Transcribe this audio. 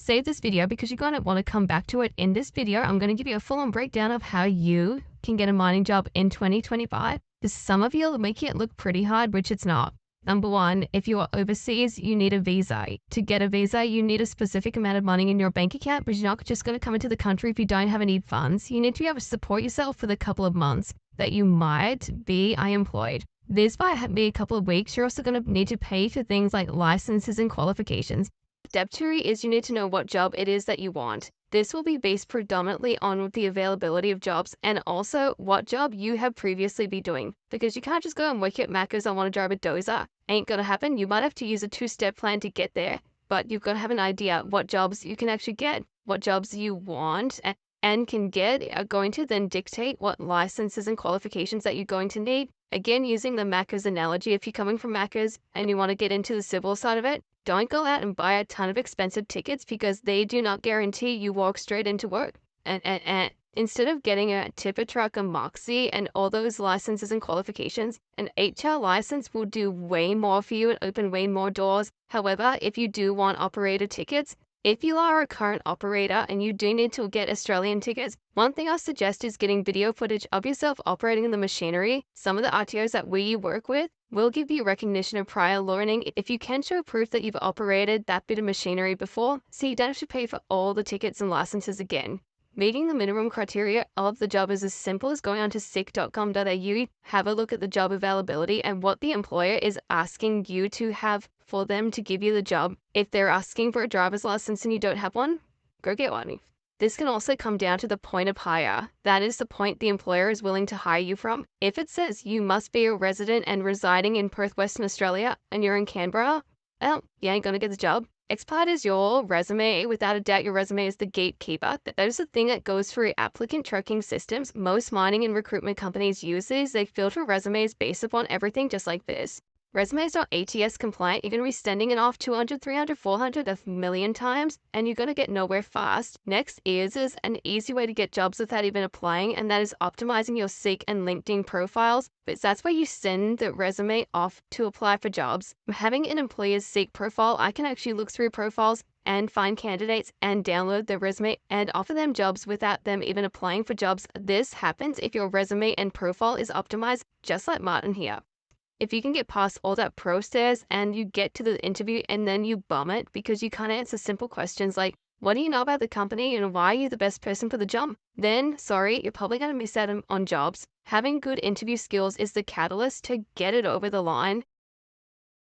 save this video because you're going to want to come back to it. In this video, I'm going to give you a full-on breakdown of how you can get a mining job in 2025. Because some of you are making it look pretty hard, which it's not. Number one, if you are overseas, you need a visa. To get a visa, you need a specific amount of money in your bank account, but you're not just going to come into the country if you don't have any funds. You need to be able to support yourself for the couple of months that you might be unemployed. This might be a couple of weeks. You're also going to need to pay for things like licenses and qualifications. Step 2 is you need to know what job it is that you want. This will be based predominantly on the availability of jobs and also what job you have previously been doing. Because you can't just go and work at Macca's, I want a job at Dozer. Ain't gonna happen. You might have to use a 2-step plan to get there, but you've got to have an idea what jobs you can actually get, what jobs you want and can get are going to then dictate what licenses and qualifications that you're going to need. Again, using the Macca's analogy, if you're coming from Macca's and you want to get into the civil side of it, don't go out and buy a ton of expensive tickets because they do not guarantee you walk straight into work. And instead of getting a tipper truck, a Moxie, and all those licenses and qualifications, an HR license will do way more for you and open way more doors. However, if you do want operator tickets, if you are a current operator and you do need to get Australian tickets, one thing I suggest is getting video footage of yourself operating the machinery. Some of the RTOs that we work with will give you recognition of prior learning if you can show proof that you've operated that bit of machinery before, so you don't have to pay for all the tickets and licenses again. Meeting the minimum criteria of the job is as simple as going onto sick.com.au, have a look at the job availability and what the employer is asking you to have for them to give you the job. If they're asking for a driver's license and you don't have one, go get one. This can also come down to the point of hire. That is the point the employer is willing to hire you from. If it says you must be a resident and residing in Perth, Western Australia, and you're in Canberra, well, you ain't gonna get the job. Expired is your resume. Without a doubt, your resume is the gatekeeper. That is the thing that goes through applicant tracking systems. Most mining and recruitment companies use these. They filter resumes based upon everything just like this. Resumes are ATS compliant. You're going to be sending it off 200, 300, 400, a million times, and you're going to get nowhere fast. Next is an easy way to get jobs without even applying, and that is optimizing your Seek and LinkedIn profiles. But that's where you send the resume off to apply for jobs. Having an employer's Seek profile, I can actually look through profiles and find candidates and download their resume and offer them jobs without them even applying for jobs. This happens if your resume and profile is optimized, just like Martin here. If you can get past all that process and you get to the interview and then you bum it because you can't answer simple questions like, what do you know about the company and why are you the best person for the job? Then, sorry, you're probably going to miss out on jobs. Having good interview skills is the catalyst to get it over the line.